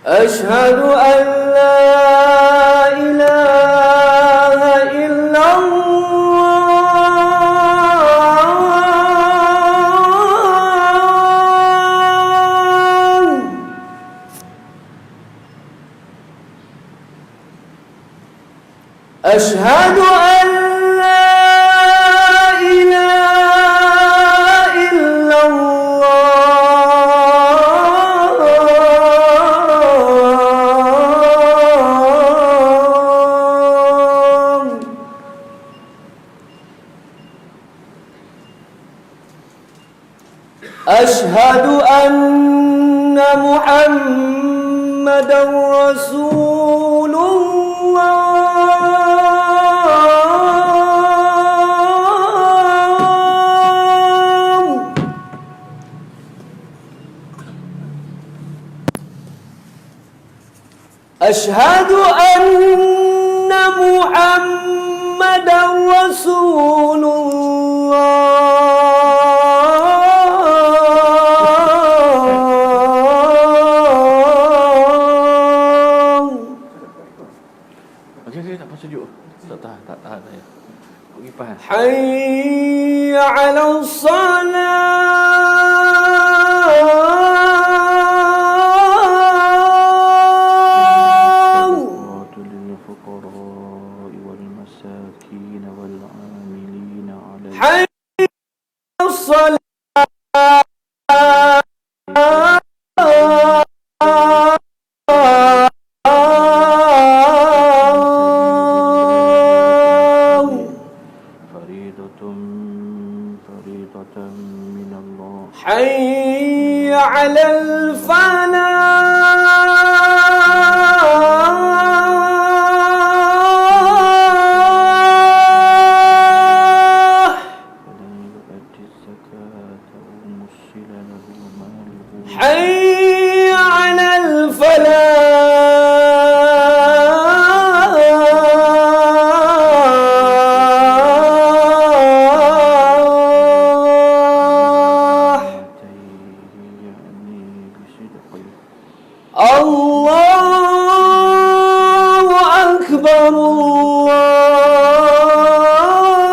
أشهد أن لا إله إلا الله. أشهد أن لا إله إلا الله. أشهد أن محمدًا رسول الله. أشهد أن محمدًا رسول الله. Okey, tak pasal sejuk. Tak tahan saya. Pergi pahan. حي على الصلاة. للفقراء والمساكين والعاملين عليها حي على الصلاة. فريضة من الله. حي على الفلاح. فلا يؤدي الزكاة ومصل له ماله. حي على الفلاح. يعني بصدقه. الله أكبر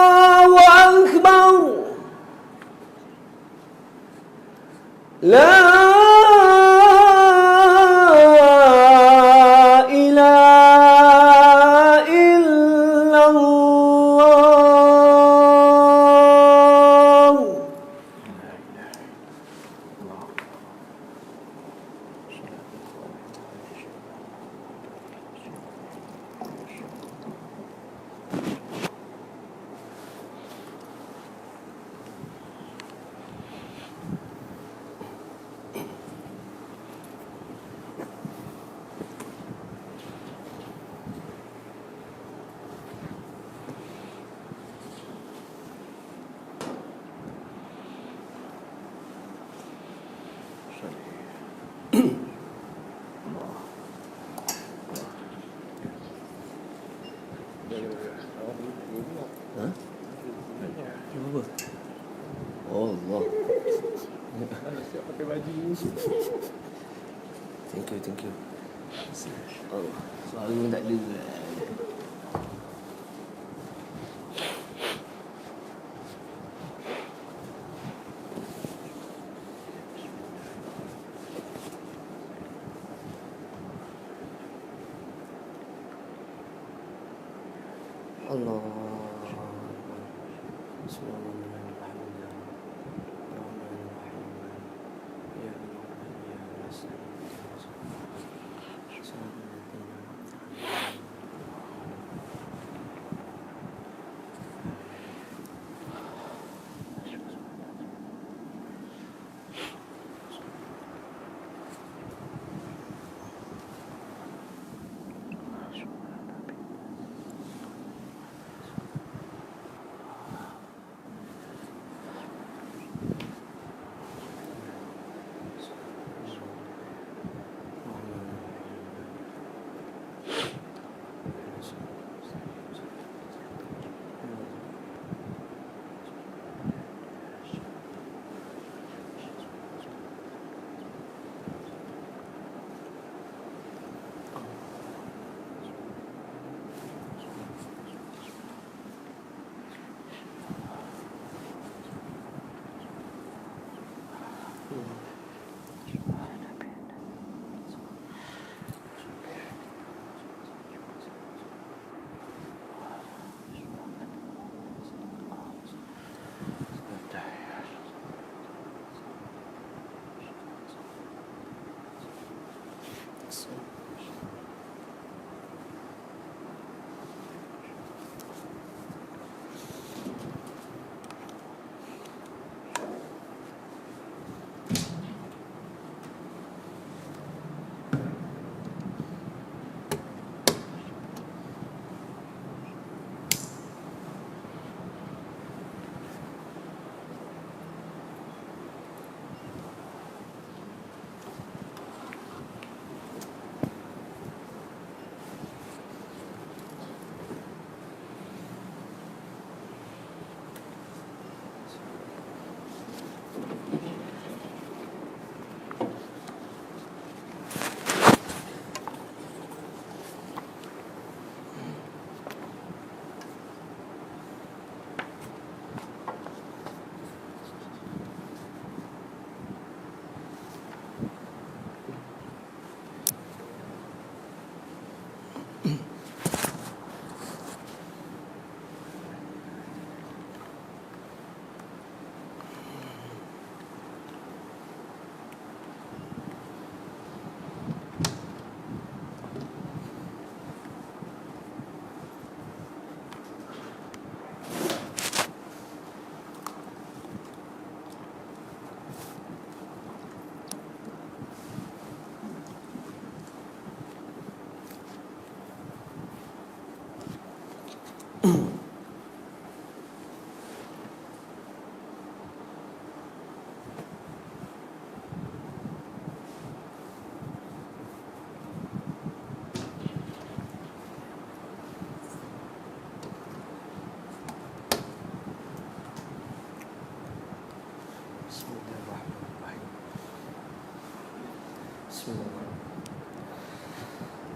الله أكبر. لا إله إلا الله. Oh Allah. Siap pakai baju ni. Thank you. Oh, suara tak ada. Allah.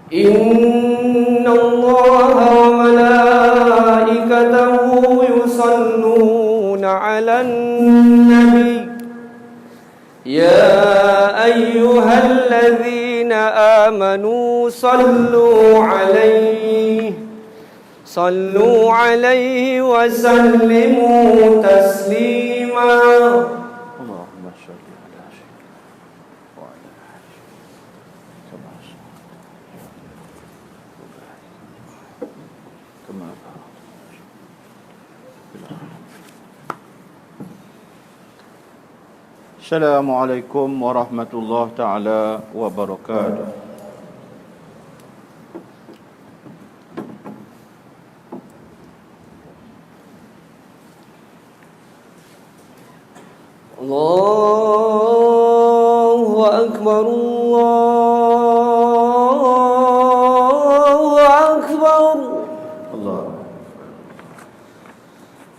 Inna Allaha wa malaikatahu yusalluna 'alan nabi ya ayyuhalladzina amanu sallu 'alaihi wa sallimu taslima. Allahumma shalli ala sayyidina wa ala ali kama Assalamualaikum warahmatullahi taala wabarakatuh. Allahu akbar, Allahu akbar,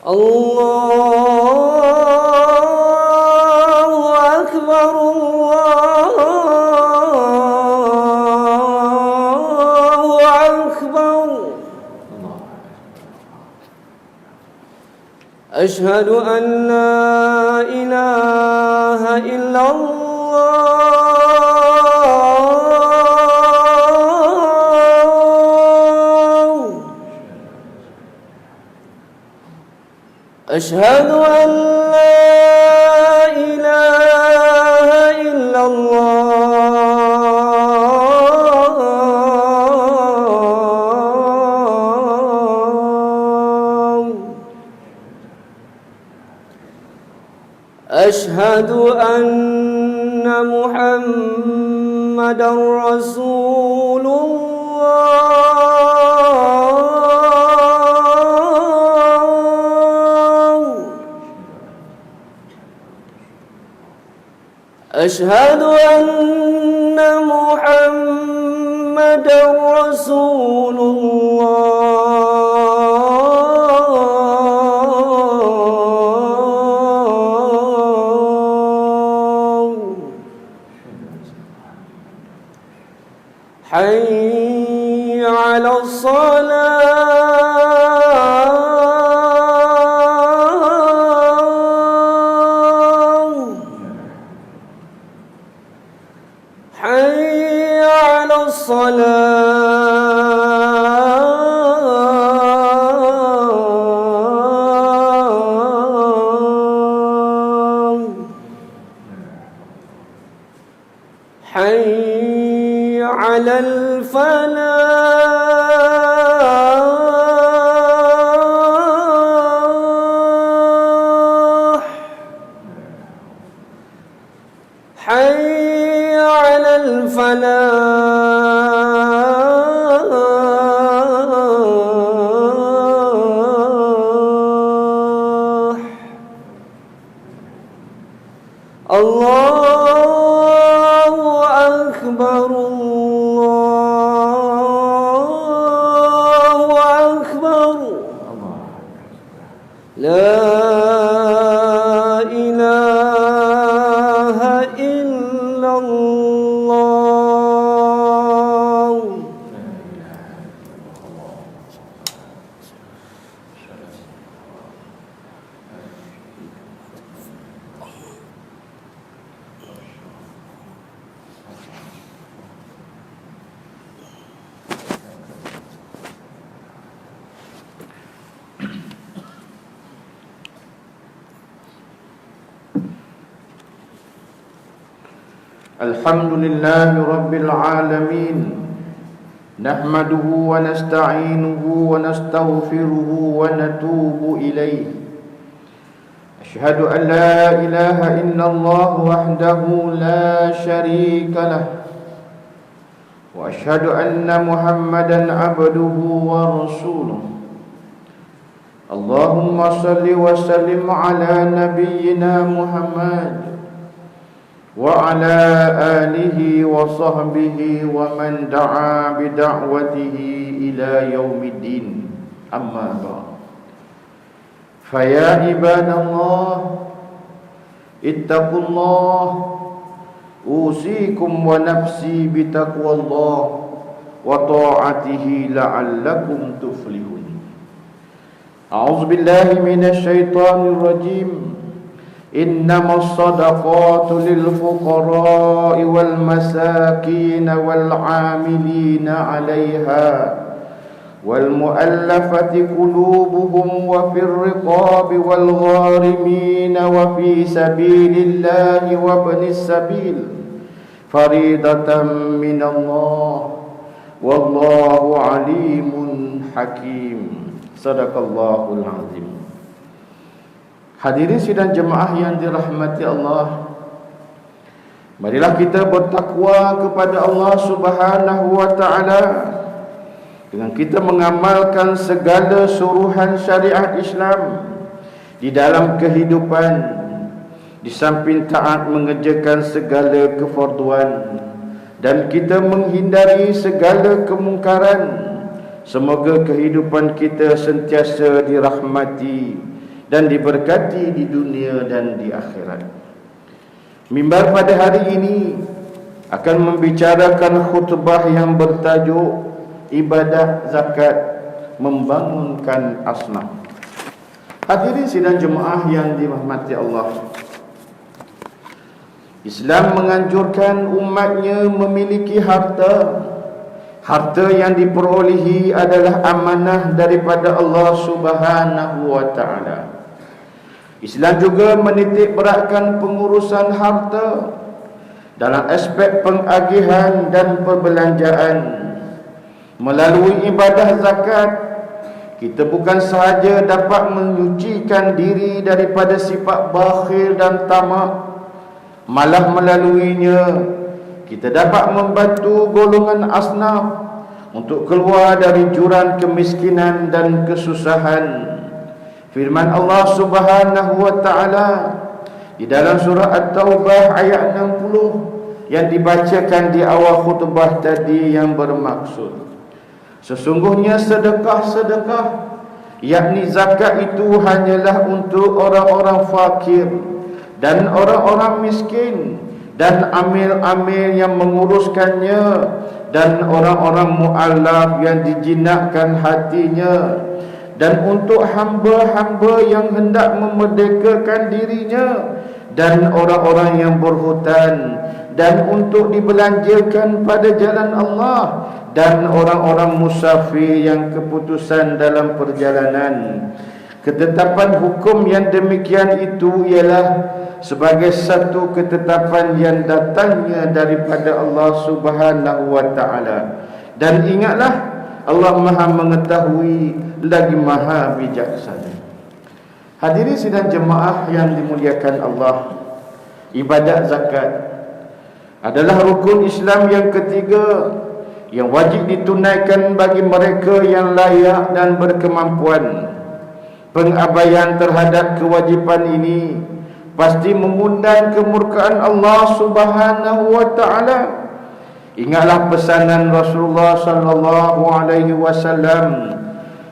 Allahu akbar, Allahu akbar. Ashhadu an la ilaha illallah. Ashhadu an la ilaha illallah. Ashhadu anna Muhammadan Rasulullah. Ashhadu anna Muhammadan Rasulullah. Hayya 'ala shalah. Hayya 'ala salah. Hayya على الفلاح حي على الفلاح الله أكبر الله أكبر لا إله إلا الله. الحمد لله رب العالمين نحمده ونستعينه ونستغفره ونتوب إليه أشهد أن لا إله إلا الله وحده لا شريك له وأشهد أن محمدا عبده ورسوله اللهم صل وسلم على نبينا محمد وعلى آله وصحبه ومن دعا بدعوته إلى يوم الدين أما بعد فيا عباد الله اتقوا الله أوصيكم ونفسي بتقوى الله وطاعته لعلكم تفلحون أعوذ بالله من الشيطان الرجيم إنما الصدقات للفقراء والمساكين والعاملين عليها والمؤلفة قلوبهم وفي الرقاب والغارمين وفي سبيل الله وابن السبيل فريضة من الله والله عليم حكيم صدق الله العظيم. Hadirin sidang jemaah yang dirahmati Allah, marilah kita bertakwa kepada Allah Subhanahu wa taala dengan kita mengamalkan segala suruhan syariat Islam di dalam kehidupan, di samping taat mengerjakan segala kefarduan dan kita menghindari segala kemungkaran. Semoga kehidupan kita sentiasa dirahmati dan diberkati di dunia dan di akhirat. Mimbar pada hari ini akan membicarakan khutbah yang bertajuk ibadah zakat membangunkan asnaf. Hadirin sidang jemaah yang dirahmati Allah, Islam menganjurkan umatnya memiliki harta. Harta yang diperolehi adalah amanah daripada Allah Subhanahu wa taala. Islam juga menitik beratkan pengurusan harta dalam aspek pengagihan dan perbelanjaan. Melalui ibadah zakat, kita bukan sahaja dapat menyucikan diri daripada sifat bakhil dan tamak, malah melaluinya kita dapat membantu golongan asnaf untuk keluar dari jurang kemiskinan dan kesusahan. Firman Allah Subhanahu wa taala di dalam surah At-Taubah ayat 60 yang dibacakan di awal khutbah tadi yang bermaksud, sesungguhnya sedekah-sedekah yakni zakat itu hanyalah untuk orang-orang fakir dan orang-orang miskin dan amil-amil yang menguruskannya dan orang-orang mu'allaf yang dijinakkan hatinya dan untuk hamba-hamba yang hendak memerdekakan dirinya dan orang-orang yang berhutang dan untuk dibelanjakan pada jalan Allah dan orang-orang musafir yang keputusan dalam perjalanan. Ketetapan hukum yang demikian itu ialah sebagai satu ketetapan yang datangnya daripada Allah Subhanahu wa taala. Dan ingatlah, Allah Maha mengetahui lagi Maha bijaksana. Hadirin sidang jemaah yang dimuliakan Allah, ibadat zakat adalah rukun Islam yang ketiga yang wajib ditunaikan bagi mereka yang layak dan berkemampuan. Pengabaian terhadap kewajipan ini pasti mengundang kemurkaan Allah Subhanahu wa taala. Ingatlah pesanan Rasulullah sallallahu alaihi wasallam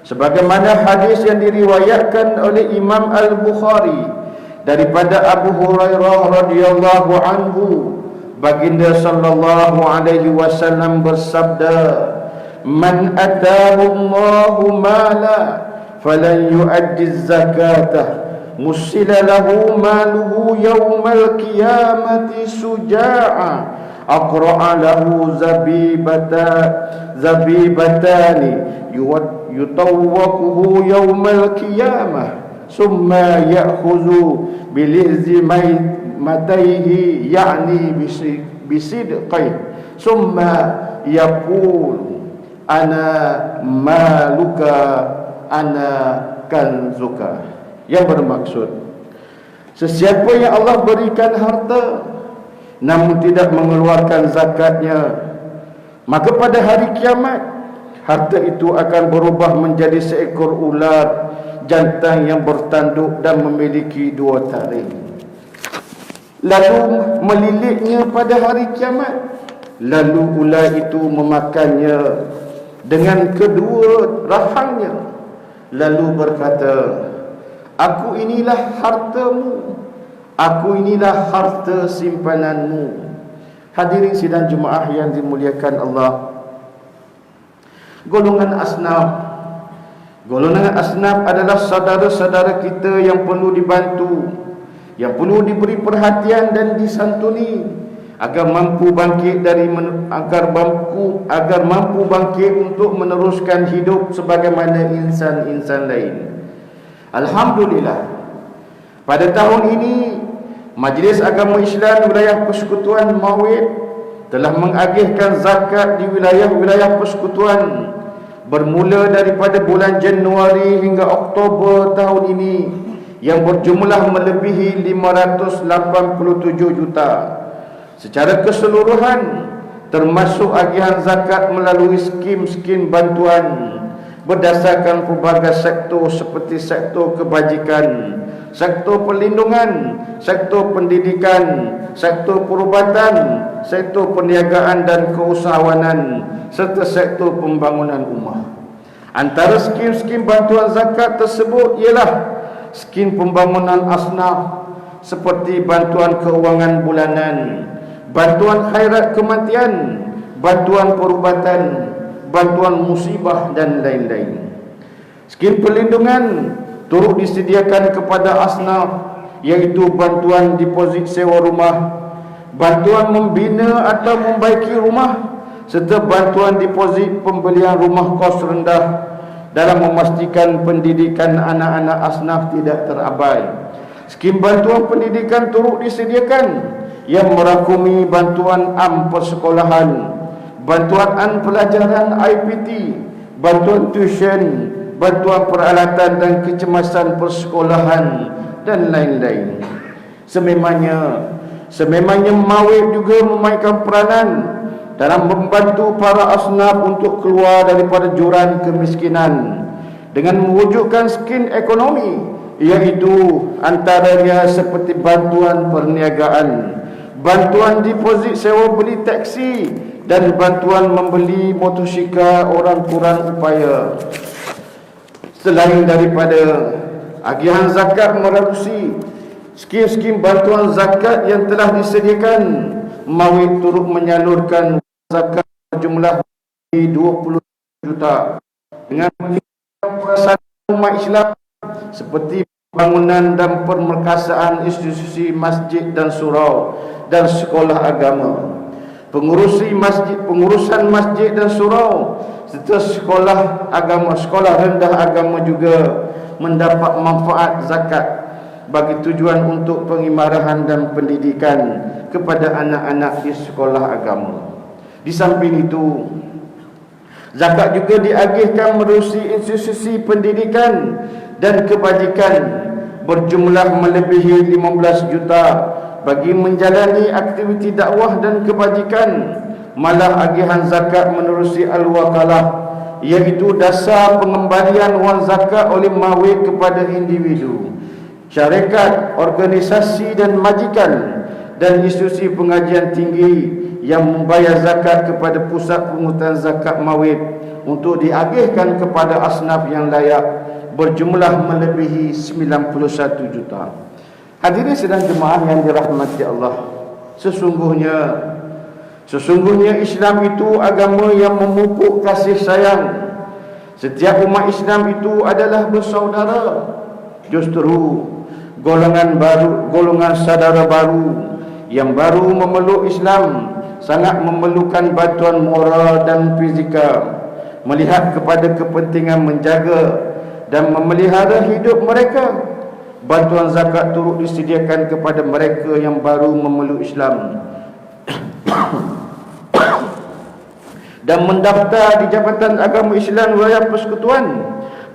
sebagaimana hadis yang diriwayatkan oleh Imam Al-Bukhari daripada Abu Hurairah radhiyallahu anhu. Baginda sallallahu alaihi wasallam bersabda, "Man atahu Allahu mala falan yu'addi zakatah musila lahu maluhu yawmal qiyamati suja'a aqra'a lahu zabibatani yutawwaquhu yawmal qiyamah summa ya'khuzu bilizzi mataihi ya'ni bisidqai summa yaqul ana maluka ana kanzuka." Yang bermaksud, sesiapa yang Allah berikan harta namun tidak mengeluarkan zakatnya, maka pada hari kiamat harta itu akan berubah menjadi seekor ular jantan yang bertanduk dan memiliki dua taring, lalu melilitnya pada hari kiamat. Lalu ular itu memakannya dengan kedua rahangnya, lalu berkata, "Aku inilah hartamu, aku inilah harta simpananmu." Hadirin sidang jemaah yang dimuliakan Allah, golongan asnaf adalah saudara-saudara kita yang perlu dibantu, yang perlu diberi perhatian dan disantuni agar mampu bangkit untuk meneruskan hidup sebagaimana insan-insan lain. Alhamdulillah, pada tahun ini Majlis Agama Islam Wilayah Persekutuan Mawid telah mengagihkan zakat di wilayah-wilayah persekutuan bermula daripada bulan Januari hingga Oktober tahun ini yang berjumlah melebihi 587 juta secara keseluruhan, termasuk agihan zakat melalui skim-skim bantuan berdasarkan pelbagai sektor seperti sektor kebajikan, sektor perlindungan, sektor pendidikan, sektor perubatan, sektor perniagaan dan keusahawanan, serta sektor pembangunan rumah. Antara skim-skim bantuan zakat tersebut ialah skim pembangunan asnaf seperti bantuan keuangan bulanan, bantuan khairat kematian, bantuan perubatan, bantuan musibah dan lain-lain. Skim perlindungan turut disediakan kepada asnaf, iaitu bantuan deposit sewa rumah, bantuan membina atau membaiki rumah, serta bantuan deposit pembelian rumah kos rendah dalam memastikan pendidikan anak-anak asnaf tidak terabai. Skim bantuan pendidikan turut disediakan yang merakumi bantuan am persekolahan, bantuan an pelajaran IPT, bantuan tuition, bantuan peralatan dan kecemasan persekolahan dan lain-lain. Sememangnya Mawid juga memainkan peranan dalam membantu para asnaf untuk keluar daripada jurang kemiskinan dengan mewujudkan skim ekonomi, iaitu antaranya seperti bantuan perniagaan, bantuan deposit sewa beli taksi, dan bantuan membeli motosikal orang kurang upaya. Selain daripada agihan zakat melalui skim-skim bantuan zakat yang telah disediakan, Mawid turut menyalurkan zakat berjumlah 20 juta dengan perasaan umat Islam seperti bangunan dan permerkasaan institusi masjid dan surau dan sekolah agama, pengurusan masjid dan surau serta sekolah agama, sekolah rendah agama juga mendapat manfaat zakat bagi tujuan untuk pengimarahan dan pendidikan kepada anak-anak di sekolah agama. Di samping itu, zakat juga diagihkan menerusi institusi pendidikan dan kebajikan berjumlah melebihi 15 juta bagi menjalani aktiviti dakwah dan kebajikan. Malah agihan zakat menerusi al-wakalah, iaitu dasar pengembalian wang zakat oleh mawid kepada individu, syarikat, organisasi dan majikan dan institusi pengajian tinggi yang membayar zakat kepada pusat pungutan zakat mawid untuk diagihkan kepada asnaf yang layak berjumlah melebihi 91 juta. Hadirin sidang jemaah yang dirahmati Allah, Sesungguhnya Islam itu agama yang memupuk kasih sayang. Setiap umat Islam itu adalah bersaudara. Justru golongan saudara baru yang baru memeluk Islam sangat memerlukan bantuan moral dan fizikal, melihat kepada kepentingan menjaga dan memelihara hidup mereka. Bantuan zakat turut disediakan kepada mereka yang baru memeluk Islam dan mendaftar di Jabatan Agama Islam Wilayah Persekutuan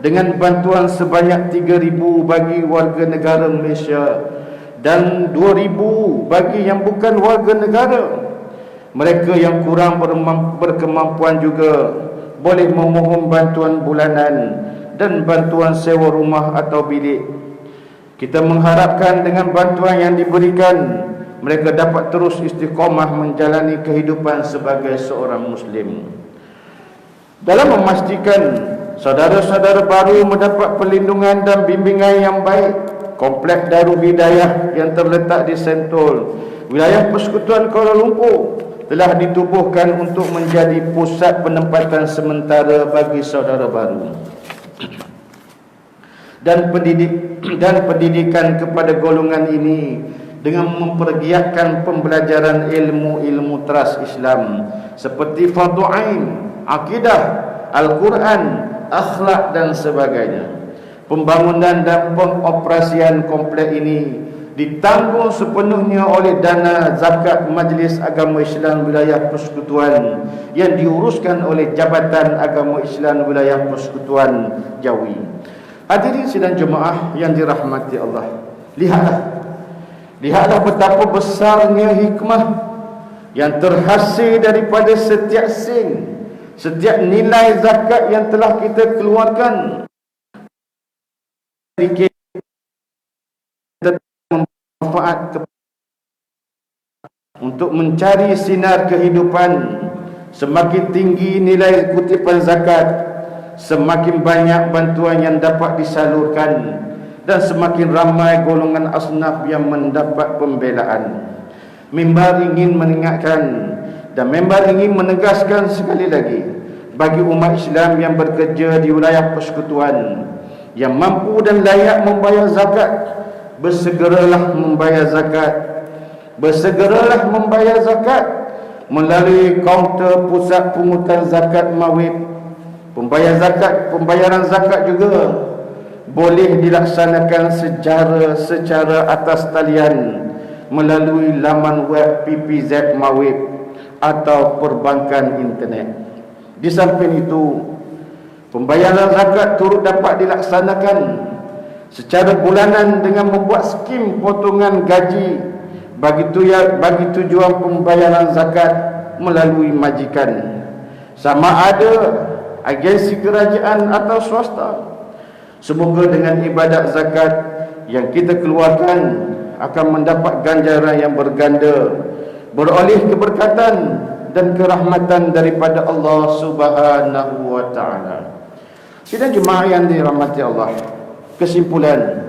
dengan bantuan sebanyak 3,000 bagi warga negara Malaysia dan 2,000 bagi yang bukan warga negara. Mereka yang kurang berkemampuan juga boleh memohon bantuan bulanan dan bantuan sewa rumah atau bilik. Kita mengharapkan dengan bantuan yang diberikan, mereka dapat terus istiqamah menjalani kehidupan sebagai seorang Muslim. Dalam memastikan saudara-saudara baru mendapat perlindungan dan bimbingan yang baik, Kompleks Darul Hidayah yang terletak di Sentul, Wilayah Persekutuan Kuala Lumpur telah ditubuhkan untuk menjadi pusat penempatan sementara bagi saudara baru dan pendidikan kepada golongan ini dengan mempergiatkan pembelajaran ilmu-ilmu teras Islam seperti fardu ain, akidah, Al-Quran, akhlak dan sebagainya. Pembangunan dan pengoperasian kompleks ini ditanggung sepenuhnya oleh dana zakat Majlis Agama Islam Wilayah Persekutuan yang diuruskan oleh Jabatan Agama Islam Wilayah Persekutuan Jawi. Hadirin sidang jemaah yang dirahmati Allah, lihatlah betapa besarnya hikmah yang terhasil daripada setiap sen, setiap nilai zakat yang telah kita keluarkan. Sedikit manfaat untuk mencari sinar kehidupan. Semakin tinggi nilai kutipan zakat, semakin banyak bantuan yang dapat disalurkan dan semakin ramai golongan asnaf yang mendapat pembelaan. Mimbar ingin mengingatkan dan mimbar ingin menegaskan sekali lagi bagi umat Islam yang bekerja di wilayah persekutuan yang mampu dan layak membayar zakat, bersegeralah membayar zakat. Bersegeralah membayar zakat melalui kaunter pusat pungutan zakat Mawib. Pembayaran zakat juga boleh dilaksanakan secara atas talian melalui laman web PPZ Mawib atau perbankan internet. Di samping itu, pembayaran zakat turut dapat dilaksanakan secara bulanan dengan membuat skim potongan gaji bagi tujuan pembayaran zakat melalui majikan, sama ada agensi kerajaan atau swasta. Semoga dengan ibadat zakat yang kita keluarkan akan mendapat ganjaran yang berganda, beroleh keberkatan dan kerahmatan daripada Allah Subhanahu wa taala. Sidang jemaah yang dirahmati Allah, kesimpulan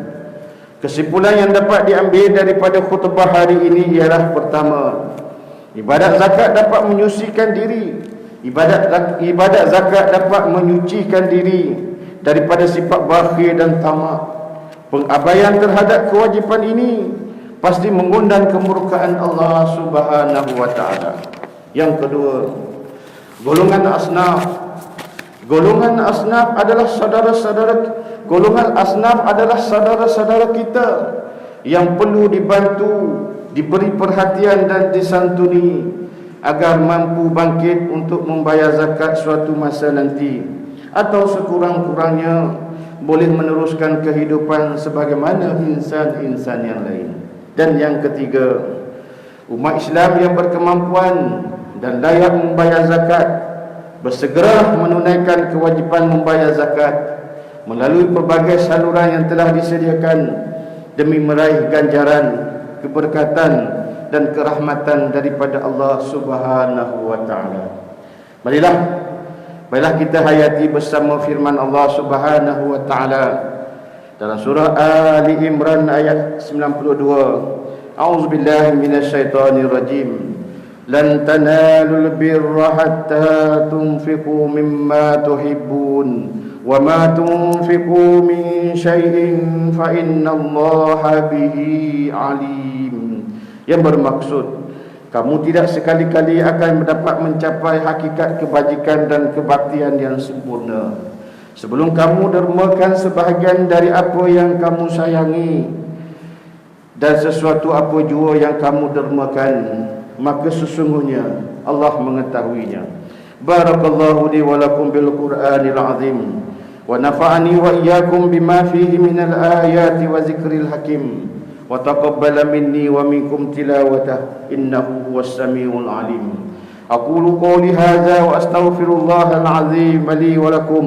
yang dapat diambil daripada khutbah hari ini ialah: pertama, ibadat zakat dapat menyucikan diri. Ibadat zakat dapat menyucikan diri daripada sifat bakhil dan tamak. Pengabaian terhadap kewajipan ini pasti mengundang kemurkaan Allah Subhanahu wa taala. Yang kedua, golongan asnaf adalah saudara-saudara kita yang perlu dibantu, diberi perhatian dan disantuni agar mampu bangkit untuk membayar zakat suatu masa nanti, atau sekurang-kurangnya boleh meneruskan kehidupan sebagaimana insan-insan yang lain. Dan yang ketiga, umat Islam yang berkemampuan dan layak membayar zakat bersegera menunaikan kewajipan membayar zakat melalui pelbagai saluran yang telah disediakan demi meraih ganjaran, keberkatan dan kerahmatan daripada Allah Subhanahu wa taala. Marilah kita hayati bersama firman Allah Subhanahu wa taala dalam surah Ali Imran ayat 92. A'udzubillahi minasyaitonir rajim. Lan tanalul birra hatta tunfiqu mimma tuhibbun wa ma tunfiqu min syai'in fa innallaha bihi alim. Yang bermaksud, kamu tidak sekali-kali akan dapat mencapai hakikat kebajikan dan kebaktian yang sempurna sebelum kamu dermakan sebahagian dari apa yang kamu sayangi, dan sesuatu apa jua yang kamu dermakan, maka sesungguhnya Allah mengetahuinya. Barakallahu li wa lakum bil Qur'anil azim wa nafa'ani wa iyyakum bima fihi minal ayati wa zikril hakim wa taqabbala minni wa minkum tilawatah innahu huwas samiul alim. Aqulu qawli hadza wa astaghfirullahal azim li wa lakum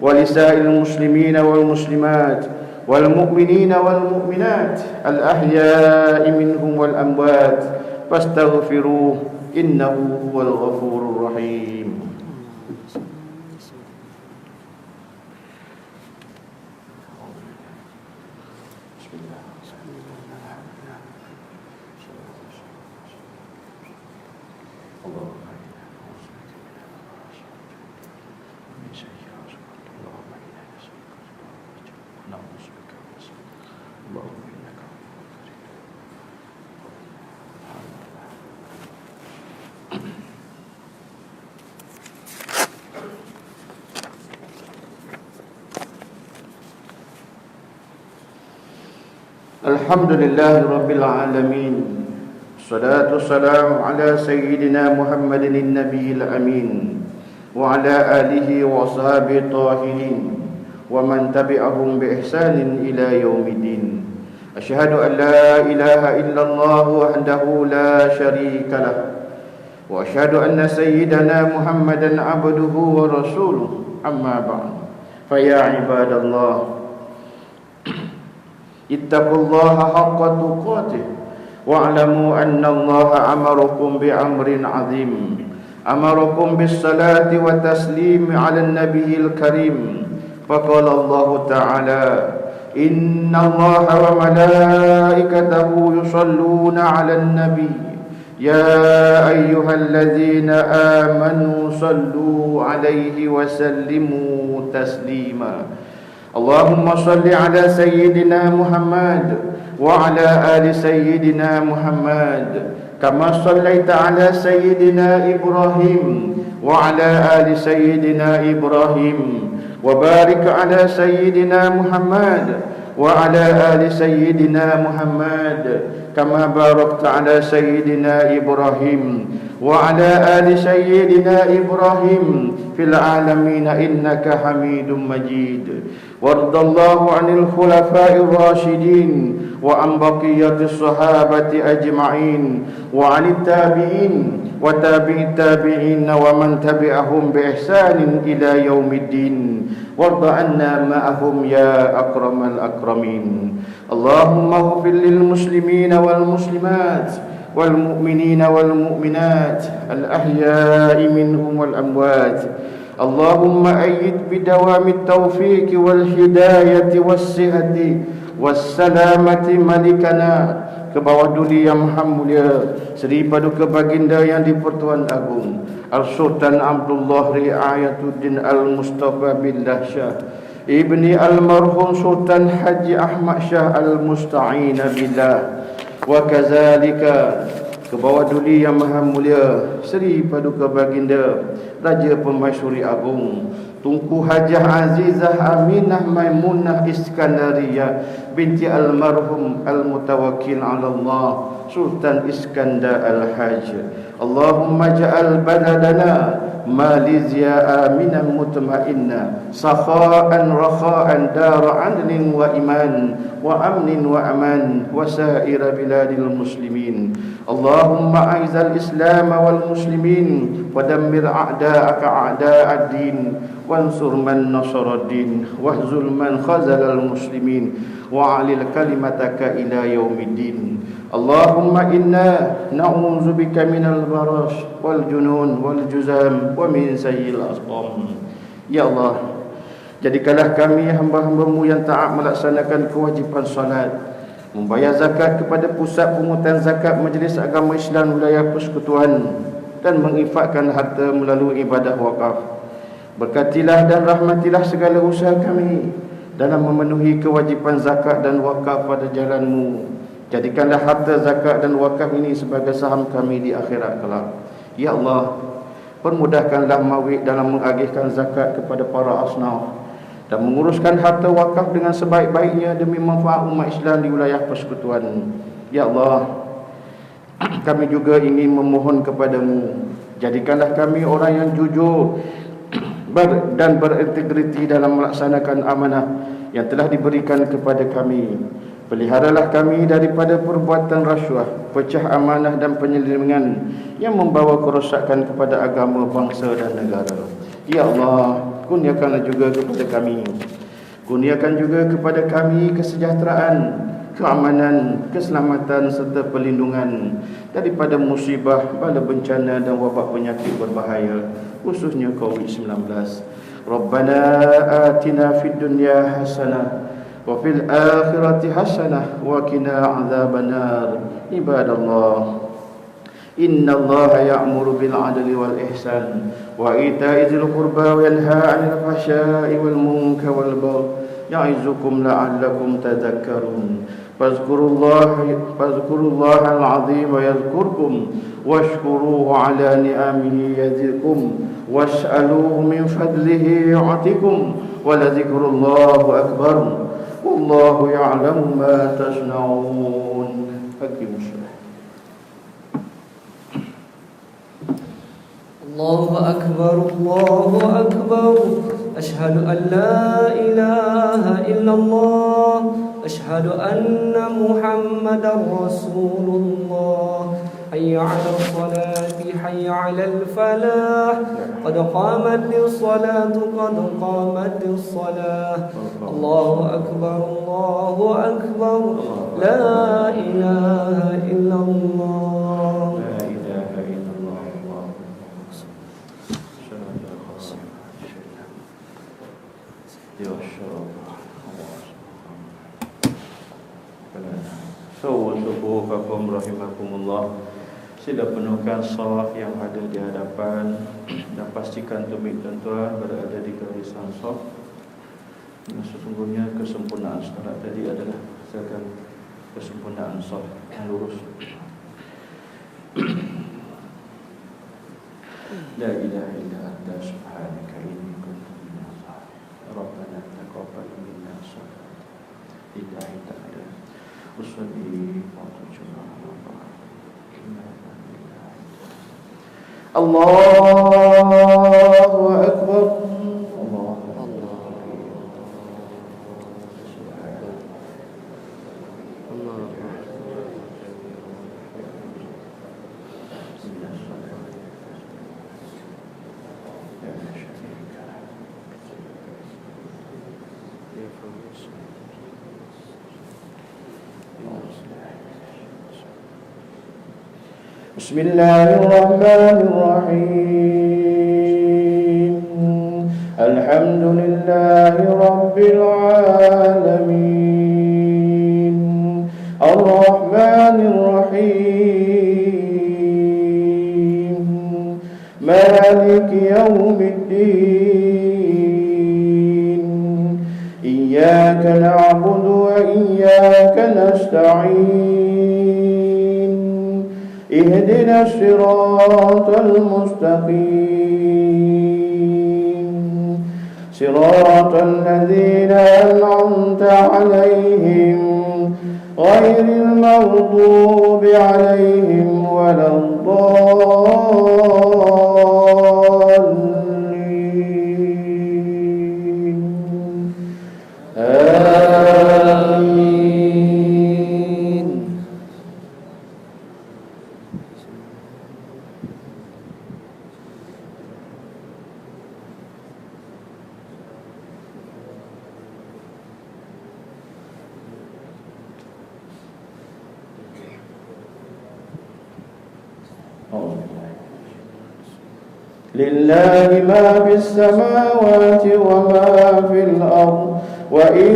wa lisa'il muslimina wal muslimat wal mu'minina wal mu'minat al ahya'i minhum wal amwat fastaghfiruh innahu huwal ghafurur rahim. Alhamdulillahi Rabbil Alamin. Salatu salam ala Sayyidina Muhammadin Nabiyil Amin wa ala alihi wa ashabihi tahirin wa man tabi'ahum bi ihsanin ila yaumiddin. Asyhadu an la ilaha illallah wahdahu la syarika lah wa asyhadu anna Sayyidana Muhammadan abduhu wa rasuluh. Amma ba'd. Fa ya ibadallah, ittaqullaha haqqa tuqatih wa'lamu anna Allaha amarakum bi'amrin 'azim. Amarakum bis-salati wa taslimi 'alan nabiyil karim. Faqala Allah ta'ala, inna Allaha wa malaikatahu yusalluna 'alan nabiy ya ayyuhalladzina amanu sallu 'alaihi wa sallimu taslima. Allahumma salli ala Sayyidina Muhammad wa ala ali Sayyidina Muhammad kama sallaita ala Sayyidina Ibrahim wa ala ali Sayyidina Ibrahim wa barik ala Sayyidina Muhammad wa ala ali Sayyidina Muhammad kama barakta ala Sayyidina Ibrahim wa ala ali Sayyidina Ibrahim fil alamin innaka Hamidum Majid. Wardallahu 'anil khulafa'ir rasyidin wa an baqiyatis sahabati ajma'in wa 'anit tabi'in wa tabi'it tabi'in wa man tabi'ahum bi ihsanin ila yaumiddin. Warda 'anna ma'ahum ya akramal akramin. Allahumma ighfir lil muslimina wal muslimat wal mu'minina wal mu'minat al ahya'i minhum wal amwat. Allahumma ayyid bidawamit taufiq wal hidayati was sihhati was salamati malikana. Ke bawah duli yang maha mulia Seri Paduka Baginda yang di-Pertuan Agung Al-Sultan Abdullah Riayatuddin Al-Mustafa Billah Shah Ibni Al-Marhum Sultan Haji Ahmad Shah Al-Musta'ina Billah. Wa kazalika ke bawah duli yang maha mulia Seri Paduka Baginda Raja Permaisuri Agung Tunku Hajah Azizah Aminah Maimunah Iskandariyah binti almarhum al-mutawakkil ala Allah Sultan Iskandar al-Hajj. Allahumma ja'al baladana Malaysia aminan mutma'inna sakha'an rakha'an dara adlin wa iman wa amnin wa aman wa sa'ira biladil muslimin. Allahumma a'izal islam wal muslimin wa dammir a'da'aka a'da'ad din wansur man nasara din wahzul man khazalal muslimin wa'alil kalimataka ila yaumiddin. Allahumma inna na'udzubika minal barash wal junun wal juzam wa min sayyil asqam. Ya Allah, jadikanlah kami hamba-hamba-Mu yang taat melaksanakan kewajipan salat, membayar zakat kepada pusat pungutan zakat Majlis Agama Islam Wilayah Persekutuan dan menginfakkan harta melalui ibadah wakaf. Berkatilah dan rahmatilah segala usaha kami dalam memenuhi kewajipan zakat dan wakaf pada jalan-Mu. Jadikanlah harta zakat dan wakaf ini sebagai saham kami di akhirat kelak. Ya Allah, permudahkanlah mawid dalam mengagihkan zakat kepada para asnaf dan menguruskan harta wakaf dengan sebaik-baiknya demi manfaat umat Islam di wilayah persekutuan. Ya Allah, kami juga ingin memohon kepadamu, jadikanlah kami orang yang jujur dan berintegriti dalam melaksanakan amanah yang telah diberikan kepada kami. Peliharalah kami daripada perbuatan rasuah, pecah amanah dan penyelewengan yang membawa kerosakan kepada agama, bangsa dan negara. Ya Allah, kurniakanlah juga kepada kami. Kurniakan juga kepada kami kesejahteraan, keamanan, keselamatan serta perlindungan daripada musibah, bala bencana dan wabak penyakit berbahaya, khususnya COVID-19. Rabbana atina fid dunya hasanah wa fil akhirati hasanah wa qina adzabannar. Ibadallah, innallaha ya'muru bil 'adli wal ihsan wa ita'i dzil qurba wa yanha 'anil fahsya'i wal munkari wal baghi ya'izukum la'allakum tadhakkarun. Fazkurullaha al-'azima yadhkurkum washkuruhu 'ala ni'amihi yazidkum was'aluhu min fadlihi yu'tikum wa la dzikrullahi akbar. Wallahu ya'lamu ma tasna'un. Hakimussalam. Allahu akbar, Allahu akbar. Ashhadu an la ilaha illallah, ashhadu anna Muhammadar Rasulullah. Hayya 'alal salati, hayya 'alal falah. Qad qamatis salatu, qad qamatis salah. Allahu akbar, Allahu akbar. La ilaha illallah. Subuhakum rahimakumullah. Sila penuhkan saf yang ada di hadapan dan pastikan tumit dan tuan berada di garisan saf. Sesungguhnya kesempurnaan salat tadi adalah berdasarkan kesempurnaan saf yang lurus. La ilaha illa anta subhanaka inni kuntu minadh dhalimin. Rabbana taqabbal minna salata lillahi ta'ala. Usalli wa tujulah Allahu akbar. Bismillahirrahmanirrahim. Alhamdulillahi rabbil alamin. Ar-Rahmanir Rahim. Maliki yaumiddin. Iyyaka na'budu wa iyyaka nasta'in. اهدنا الصراط المستقيم صراط الذين أنعمت عليهم غير المغضوب عليهم ولا الضالين آمين. لله ما في السماوات وما في الأرض وإن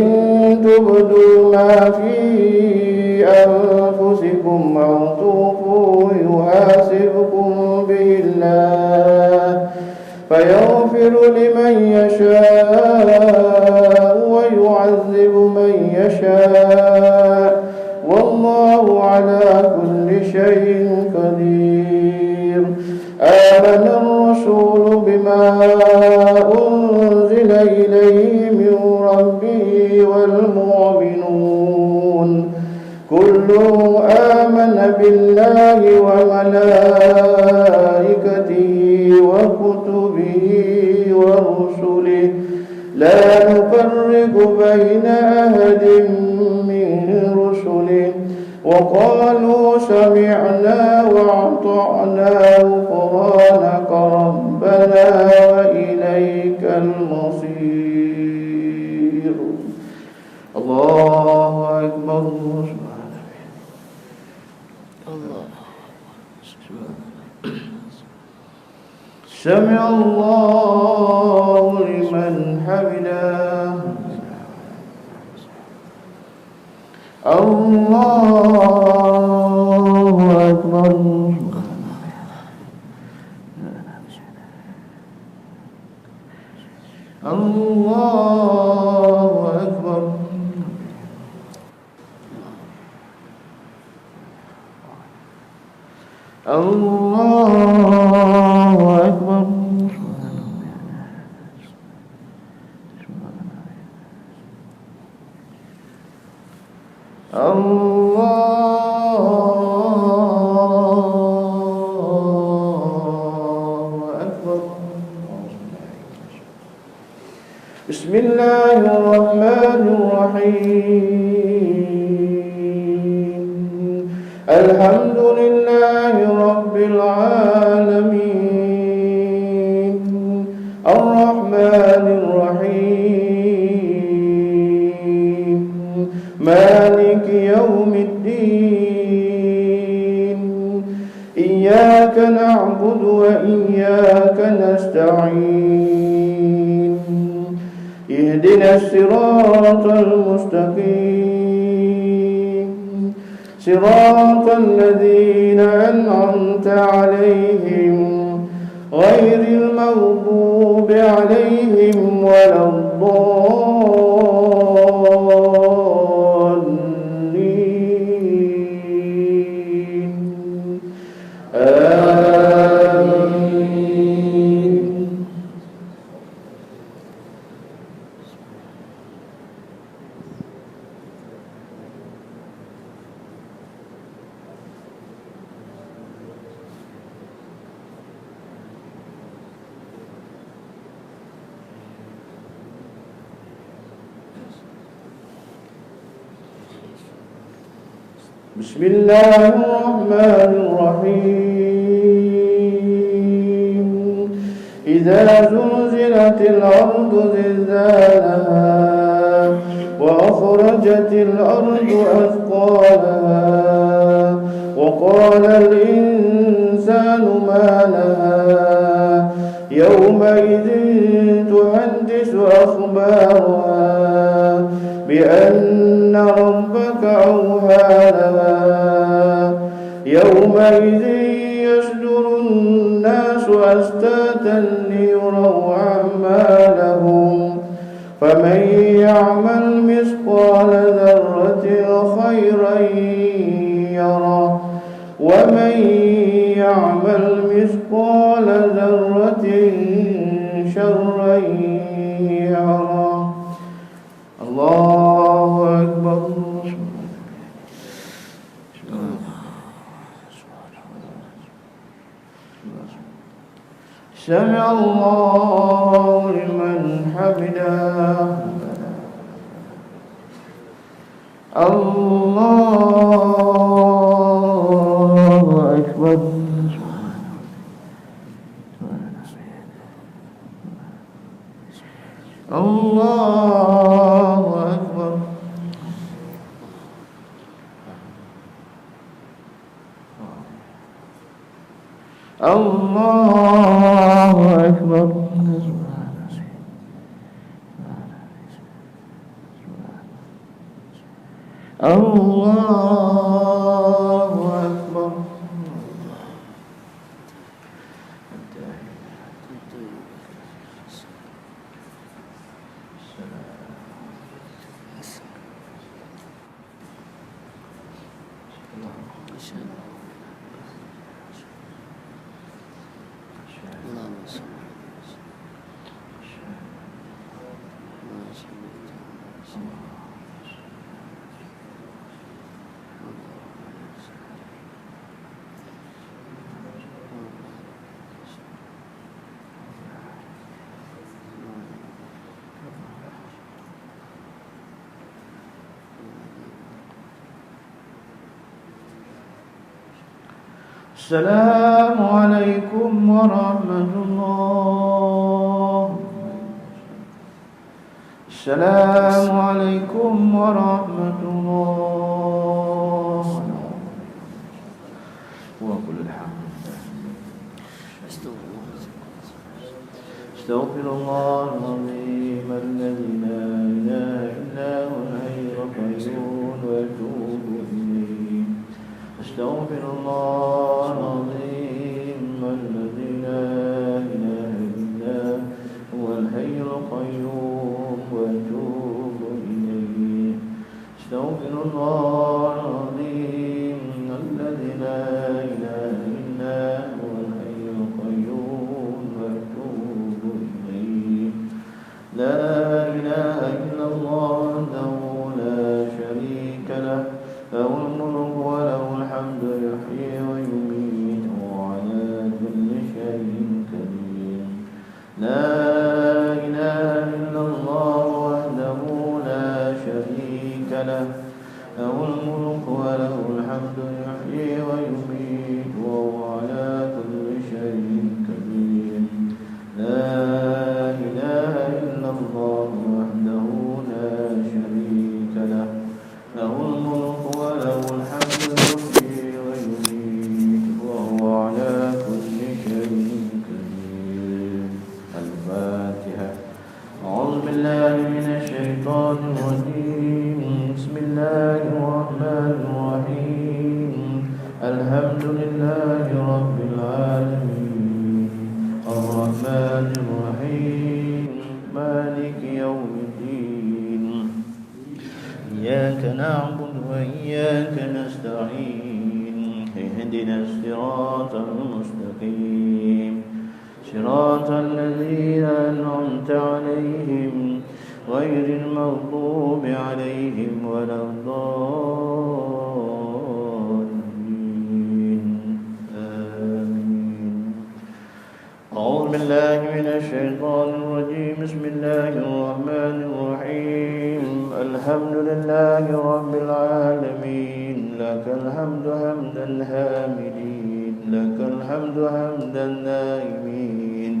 تبدوا ما في أنفسكم أو تخفوه يحاسبكم به الله فيغفر لمن يشاء ويعذب من يشاء والله على كل شيء قدير. آمن الرسول بما أنزل إليه من ربه والمؤمنون كل آمن بالله وملائكته وكتبه ورسله لا نفرق بين أحد من رسله وقالوا سمعنا وأطعنا غفرانك ربنا وإليك المصير. الله أكبر. سمع الله لمن حمده. الله أكبر. الله أكبر. الله أكبر. الله أكبر. بسم الله الرحمن الرحيم. الحمد لله رب العالمين الرحمن الرحيم مالك يوم الدين إياك نعبد وإياك نستعين اهدنا الصراط المستقيم صراط الذين أنعمت عليهم غير المغضوب عليهم ولا الضالين آمين. بسم الله الرحمن الرحيم. إذا زلزلت الأرض زلزالها وأخرجت الأرض أثقالها وقال الإنسان ما لها يومئذ تحدث أخبارها بأن ربك أوحى لها يومئذ يصدر الناس أشتاتا ليروا أعمالهم فمن يعمل مثقال ذرة خيرا يره ومن مثقال ذرة شرا يره. الله أكبر. سمع الله لمن حمده. الله أكبر. الله أكبر. الله أكبر. الله أكبر. السلام عليكم ورحمة الله. السلام عليكم ورحمة الله. وقل الحمد لله. استغفر الله العظيم الذي لا إله إلا هو الحي القيوم وأتوب إليه. استغفر الله العظيم الذي لا إله إلا هو الحي القيوم وأتوب إليه. استغفر الله العظيم الذي لا إله إلا هو الحي القيوم وأتوب إليه. لا إله إلا الله وحده لا شريك له، له الملك وله الحمد يحيي ويميت وعلى كل شيء قدير. لا إله إلا الله وحده لا شريك له، له الملك وله الحمد يحيي ويميت وهو على كل شيء قدير. لا إله إلا الله وحده لا شريك له، له الملك وله الحمد يحيي ويميت وهو على كل شيء قدير. الفاتحة. أعوذ بالله من الشيطان الرجيم. بسم الله الرحمن الرحيم. الحمد لله رب العالمين الرحمن الرحيم مالك يوم الدين. إياك نعبد وإياك نستعين. اهدنا الصراط المستقيم، صراط الذين أنعمت عليهم غير المغضوب عليهم ولا الضالين. آمين. أعوذ بالله من الشيطان الرجيم. بسم الله الرحمن الرحيم. الحمد لله رب العالمين. لك الحمد حمد الحامدين، لك الحمد حمد النائمين،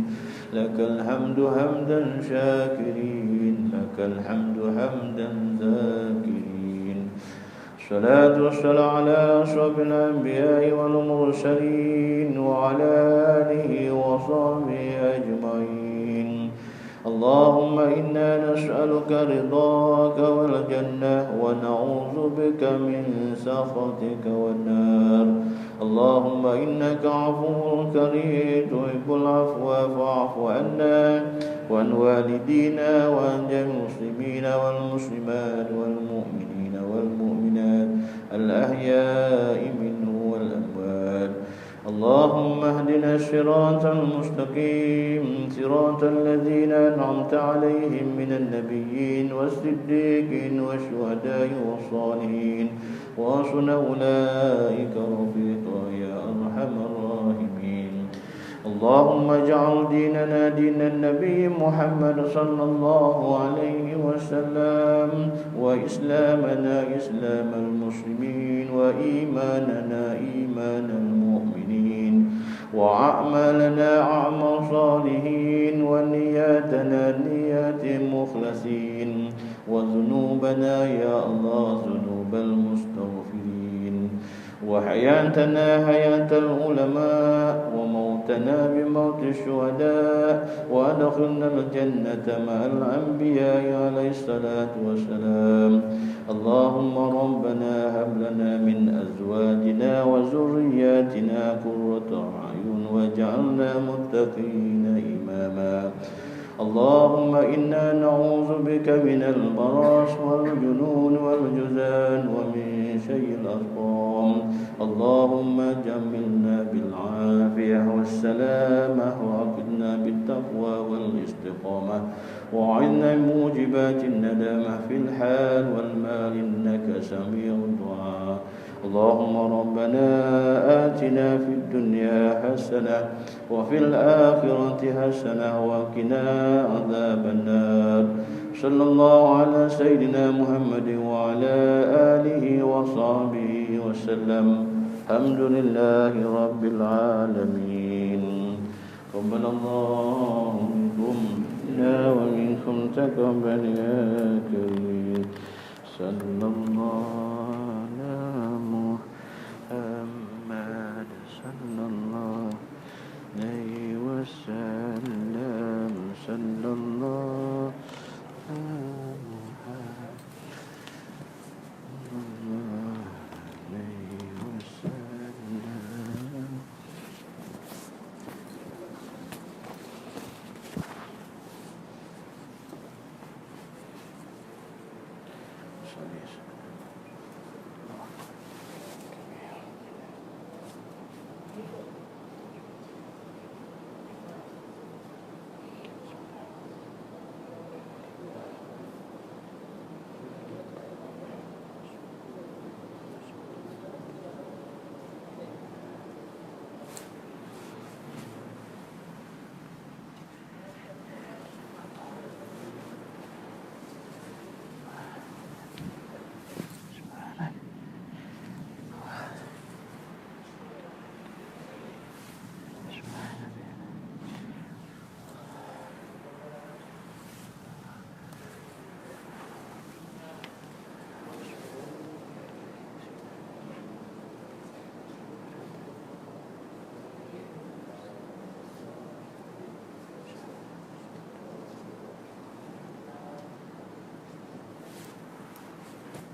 لك الحمد حمدا شاكرين، لك الحمد حمدا ذاكرين. الصلاة والسلام على أشرف الأنبياء والمرسلين وعلى آله وصحبه أجمعين. اللهم إنا نسألك رضاك والجنة ونعوذ بك من سخطك والنار. اللهم إنك عفو كريم تحب العفو فاعف عنا وعن والدينا وعن جميع المسلمين والمسلمات والمؤمنين والمؤمنات الأحياء منهم والأموات. اللهم اهدنا الصراط المستقيم صراط الذين أنعمت عليهم من النبيين والصديقين والشهداء والصالحين وحسن أولئك رفيقا يا أرحم الراحمين. اللهم اجعل ديننا دين النبي محمد صلى الله عليه وسلم وإسلامنا إسلام المسلمين وإيماننا إيمان المؤمنين وأعمالنا أعمال صالحين ونياتنا نيات مخلصين وذنوبنا يا الله ذنوب المستغفرين وحياتنا حياة العلماء وموتنا بموت الشهداء وأدخلنا الجنة مع الأنبياء عليه الصلاة والسلام. اللهم ربنا هب لنا من أزواجنا وذرياتنا قرة أعين واجعلنا متقين إماما. اللهم إنا نعوذ بك من البرص والجنون والجذام ومن شيء الأسقام. اللهم جملنا بالعافية والسلامة وعقدنا بالتقوى والاستقامة وعنا موجبات الندامة في الحال والمال إنك سميع الدعاء. اللهم ربنا آتنا في الدنيا حسنة وفي الآخرة حسنة وقنا عذاب النار. صلى الله على سيدنا محمد وعلى آله وصحبه وسلم. الحمد لله رب العالمين. قبل الله منكم ومنكم تقبل يا كريم. صلى الله على محمد صلى الله عليه وسلم. صلى الله